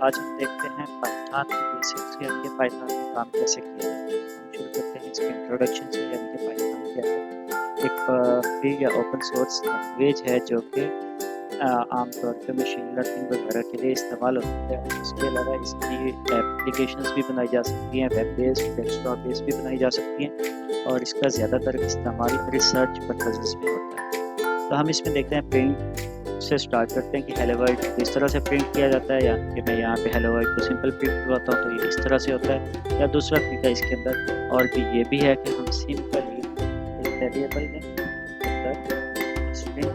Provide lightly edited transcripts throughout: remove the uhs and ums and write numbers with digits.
आज हम देखते हैं पाइथन के बेसिक्स यानी कि पाइथन में काम कैसे किया जाता है। हम शुरू करते हैं इसके इंट्रोडक्शन से, यानी कि पाइथन क्या है। एक फ्री या ओपन सोर्स लैंग्वेज है जो कि आमतौर पर मशीन लर्निंग वगैरह के लिए इस्तेमाल होती है। इसके अलावा इसकी एप्लीकेशंस भी बनाई जा सकती हैं, वेब बेस्ड, डेस्कटॉप बेस्ड भी बनाई जा सकती हैं, और इसका ज़्यादातर इस्तेमाल रिसर्च पर्पसेस में होता है। तो हम इसमें देखते हैं प्रिंट से स्टार्ट करते हैं कि हेलो वर्ल्ड किस तरह से प्रिंट किया जाता है, या कि मैं यहाँ पे हेलो वर्ल्ड को सिंपल प्रिंट करवाता हूँ तो ये इस तरह से होता है। या दूसरा तरीका इसके अंदर और भी ये भी है कि हम सिंपली एक वेरिएबल में स्ट्रिंग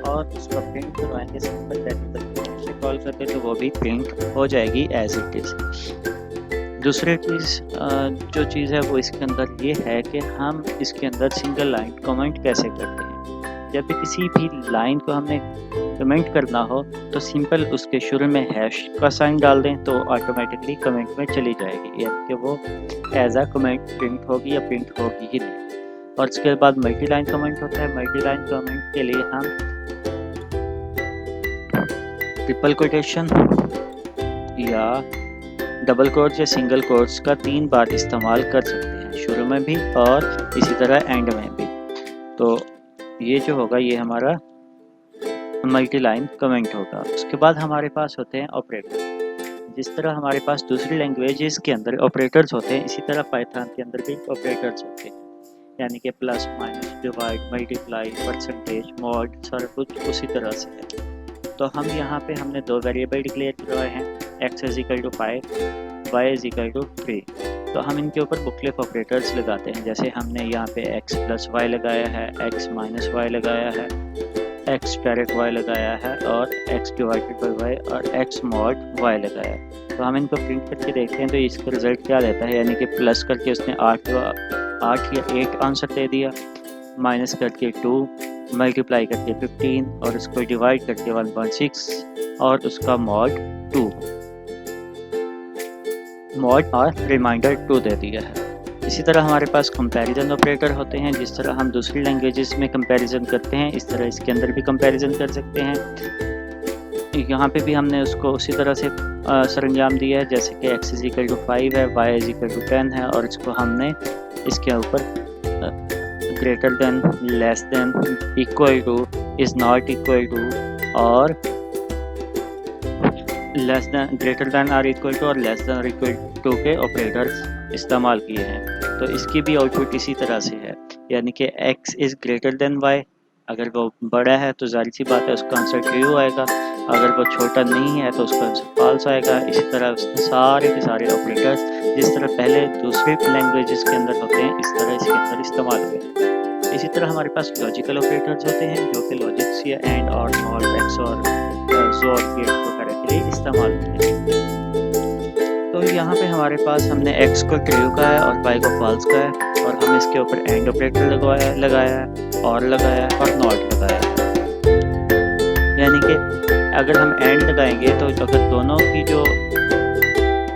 और उसका प्रिंट करवाएंगे सिंपल वेरिएबल से कॉल करके, तो वो भी प्रिंट हो जाएगी एज इट इज़। दूसरी चीज़ जो चीज़ है वो इसके अंदर ये है कि हम इसके अंदर सिंगल लाइन कमेंट कैसे करते हैं। जब भी किसी भी लाइन को हमने कमेंट करना हो तो सिंपल उसके शुरू में हैश का साइन डाल दें तो ऑटोमेटिकली कमेंट में चली जाएगी, यानी कि वो एज आ कमेंट प्रिंट होगी या प्रिंट होगी ही नहीं। और उसके बाद मल्टी लाइन कमेंट होता है। मल्टी लाइन कमेंट के लिए हम ट्रिपल कोटेशन या डबल कोट्स या सिंगल कोट्स का 3 बार इस्तेमाल कर सकते हैं, शुरू में भी और इसी तरह एंड में भी। तो ये जो होगा ये हमारा मल्टी लाइन कमेंट होगा। उसके बाद हमारे पास होते हैं ऑपरेटर। जिस तरह हमारे पास दूसरी लैंग्वेजेस के अंदर ऑपरेटर्स होते हैं, इसी तरह पाइथन के अंदर भी ऑपरेटर्स होते हैं, यानी कि plus, minus, divide, multiply, percentage, mod, सारा कुछ उसी तरह से है। तो हम यहाँ पे हमने 2 वेरिएबल डिक्लेयर करवाए हैं, x is equal to 5, y is equal to 3। तो हम इनके ऊपर बुकलेट ऑपरेटर्स लगाते हैं। जैसे हमने यहाँ पे x प्लस वाई लगाया है, x माइनस वाई लगाया है, x डायरेक्ट y लगाया है, और x डिवाइडेड बाई y और x मॉड y लगाया है। तो हम इनको प्रिंट करके देखते हैं तो इसका रिजल्ट क्या देता है, यानी कि प्लस करके उसने 8 या 8 आंसर दे दिया, माइनस करके 2, मल्टीप्लाई करके 15 और उसको डिवाइड करके 1.6 और उसका मॉड 2 मॉड और रिमाइंडर 2 दे दिया है। इसी तरह हमारे पास कंपैरिजन ऑपरेटर होते हैं। जिस तरह हम दूसरी लैंग्वेजेस में कंपैरिजन करते हैं इस तरह इसके अंदर भी कंपैरिजन कर सकते हैं। यहाँ पे भी हमने उसको उसी तरह से सरंजाम दिया है, जैसे कि x इज इक्वल टू 5 है, y इज इक्वल टू 10 है, और इसको हमने इसके ऊपर greater than, less than, equal to, is not equal to और less than, greater than or equal to और less than or equal to के ऑपरेटर्स इस्तेमाल किए हैं। तो इसकी भी आउटपुट इसी तरह से है, यानी कि x is greater than y, अगर वो बड़ा है तो जाहिर सी बात है उसका आंसर ट्रू आएगा, अगर वो छोटा नहीं है तो उसका आंसर फॉल्स आएगा। इसी तरह उसने सारे के सारे ऑपरेटर्स जिस तरह पहले दूसरे लैंग्वेजेस के अंदर होते हैं इस तरह इसके अंदर इस्तेमाल हुए। इसी तरह हमारे पास लॉजिकल ऑपरेटर्स होते हैं जो कि लॉजिक्स या एंड और नॉट, एक्स और जोर, गेट वगैरह के लिए इस्तेमाल होते हैं। तो यहाँ पे हमारे पास हमने x को ट्रू का है और y को फॉल्स का है, और हम इसके ऊपर एंड ऑपरेटर लगाया है, और लगाया है और नॉट लगाया है। यानी कि अगर हम एंड लगाएंगे तो अगर दोनों की जो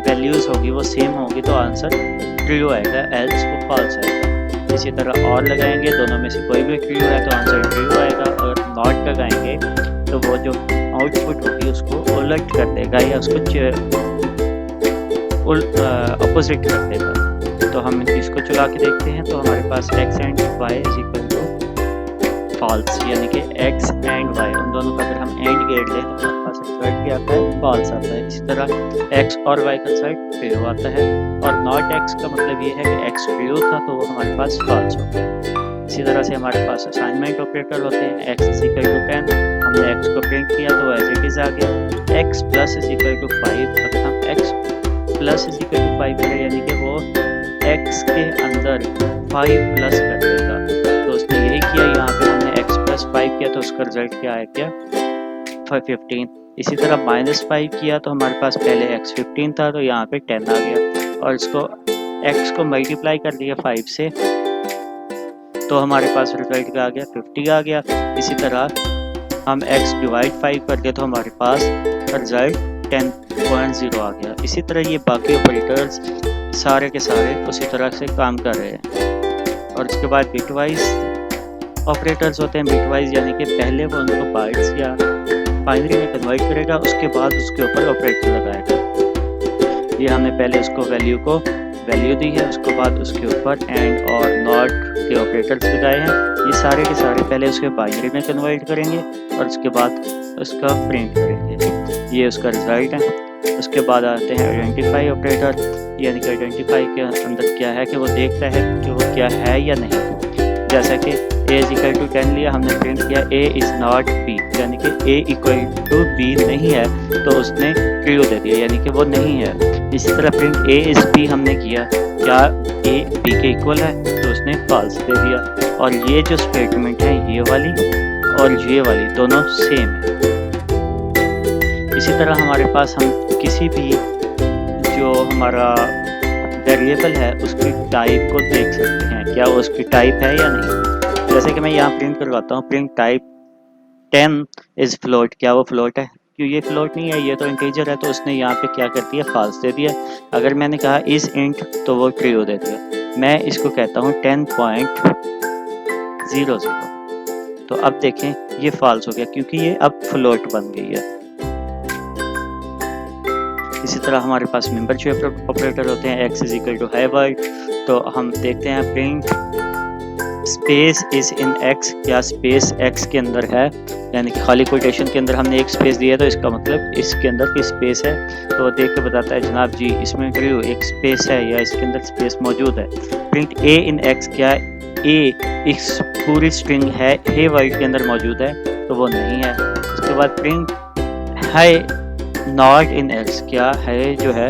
वैल्यूज़ होगी वो सेम होगी तो आंसर ट्रू आएगा, एल्स वो फॉल्स आएगा। इसी तरह और लगाएंगे, दोनों में से कोई भी ट्रू है तो आंसर ट्रू आएगा, और नॉट लगाएंगे तो वो जो आउटपुट होगी उसको उलट कर देगा या उसको अपोजिट कर देगा। तो हम इसको चला के देखते हैं तो हमारे पास x and y is equal to false, यानी कि x एंड y उन दोनों का अगर हम एंड गेट लें तो हमारे पास रिजल्ट क्या आता है, फॉल्स आता है। इसी तरह x और y का रिजल्ट ट्रू आता है, और नॉट x का मतलब ये है कि x ट्रू था तो वो हमारे पास फॉल्स होता है। इसी तरह से हमारे पास असाइनमेंट ऑपरेटर होते हैं। x इज इक्वल टू 10, हमने x को प्रिंट किया तो एज इट इज़ आ गया। x plus is equal to 5, अगर हम x plus is equal to 5 करें यानी कि वो x के अंदर 5 प्लस कर देगा। तो उसने यही किया, यहाँ पे हमने x प्लस 5 किया तो उसका रिजल्ट क्या आया, 15। इसी तरह माइनस 5 किया तो हमारे पास पहले x 15 था तो यहाँ पे 10 आ गया, और इसको x को मल्टीप्लाई कर दिया 5 से तो हमारे पास रिजल्ट क्या आ गया, 50 आ गया। इसी तरह हम x डिवाइड 5 कर दिया तो हमारे पास रिजल्ट 10.0 आ गया। इसी तरह ये बाकी ऑपरेटर्स सारे के सारे उसी तरह से काम कर रहे हैं। और इसके बाद बिटवाइज ऑपरेटर्स होते हैं बिटवाइज, यानी कि पहले वो उनको बाइट्स या बाइनरी में कन्वर्ट करेगा, उसके बाद उसके ऊपर ऑपरेटर लगाएगा। ये हमने पहले उसको वैल्यू दी है, उसके बाद उसके ऊपर एंड और नॉट के ऑपरेटर्स लगाए हैं। ये सारे के सारे पहले उसके बाइनरी में कन्वर्ट करेंगे और उसके बाद उसका प्रिंट करेंगे। ये उसका रिज़ल्ट है। उसके बाद आते हैं आइडेंटिफाई ऑपरेटर, यानी कि आइडेंटिफाई के अंदर क्या है कि वो देखता है कि वो क्या है या नहीं। जैसा कि a = 10 लिया, हमने प्रिंट किया a इज़ नॉट b, यानी कि a = b नहीं है तो उसने ट्रू दे दिया, यानी कि वो नहीं है। इसी तरह प्रिंट a इज़ b हमने किया, क्या a b के इक्वल है तो उसने फॉल्स दे दिया। और ये जो स्टेटमेंट है ये वाली और ये वाली दोनों सेम है। इसी तरह हमारे पास हम किसी भी जो हमारा वेरिएबल है उसकी टाइप को देख सकते हैं, क्या वो उसकी टाइप है या नहीं। जैसे कि मैं यहाँ प्रिंट करवाता हूँ, प्रिंट टाइप 10 इज़ फ्लोट, क्या वो फ्लोट है? क्यों ये फ्लोट नहीं है, ये तो इंटीजर है, तो उसने यहाँ पे क्या कर दिया, फॉल्स दे दिया। अगर मैंने कहा इज़ इंट तो वो ट्रू दे दिया। मैं इसको कहता हूँ 10.00, तो अब देखें ये फॉल्स हो गया क्योंकि ये अब फ्लोट बन गई है। इसी तरह हमारे पास मेंबरशिप ऑपरेटर होते हैं, x = हाईवर्ड, तो हम देखते हैं print space is in x, क्या स्पेस x के अंदर है, यानी कि खाली कोटेशन के अंदर हमने एक स्पेस दिया तो इसका मतलब इसके अंदर की स्पेस है। तो वो देख के बताता है जनाब जी इसमें ट्रू एक स्पेस है या इसके अंदर स्पेस मौजूद है। प्रिंट a इन x, क्या a इस पूरी स्ट्रिंग है हाईवर्ड के अंदर मौजूद है तो वो नहीं है। उसके बाद print high not in x, क्या है जो है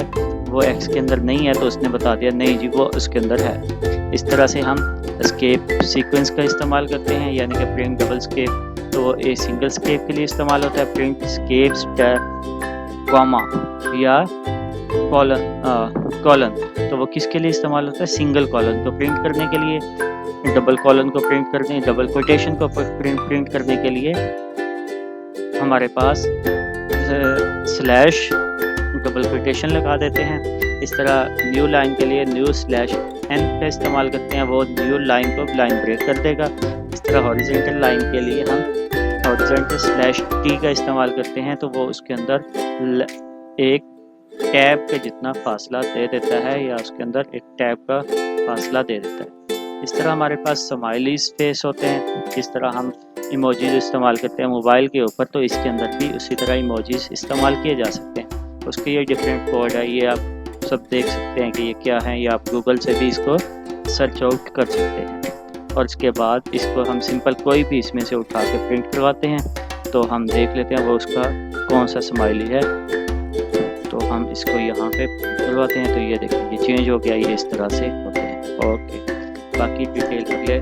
वो x के अंदर नहीं है तो उसने बता दिया नहीं जी वो उसके अंदर है। इस तरह से हम स्केप सीक्वेंस का इस्तेमाल करते हैं, यानी कि प्रिंट डबल स्केप तो वो एक सिंगल स्केप के लिए इस्तेमाल होता है। प्रिंट स्केप्स कॉमा या कॉलन तो वो किसके लिए इस्तेमाल होता है, सिंगल कॉलन को प्रिंट करने के लिए। डबल कॉलन को प्रिंट करने, डबल कोटेशन को प्रिंट करने के लिए हमारे पास स्लैश डबल कोटेशन लगा देते हैं। इस तरह न्यू लाइन के लिए न्यू स्लैश n का इस्तेमाल करते हैं, वो न्यू लाइन को लाइन ब्रेक कर देगा। इस तरह हॉरिजॉन्टल लाइन के लिए हम हॉरिजॉन्टल स्लैश t का इस्तेमाल करते हैं, तो वो उसके अंदर एक टैब के जितना फासला दे देता है या उसके अंदर एक टैब का फासला दे देता है। इस तरह हमारे पास स्माइली फेस होते हैं, जिस तरह हम इमोजीज इस्तेमाल करते हैं मोबाइल के ऊपर, तो इसके अंदर भी उसी तरह इमोजीज इस्तेमाल किए जा सकते हैं। उसके ये डिफरेंट कोड है, ये आप सब देख सकते हैं कि ये क्या है, या आप गूगल से भी इसको सर्च आउट कर सकते हैं। और इसके बाद इसको हम सिंपल कोई भी इसमें से उठा के प्रिंट करवाते हैं, तो हम देख लेते हैं वो उसका कौन सा स्माइली है। तो हम इसको यहाँ पे करवाते हैं, तो ये देखिए ये चेंज हो गया, ये इस तरह से होते हैं। ओके, बाकी डिटेल अगले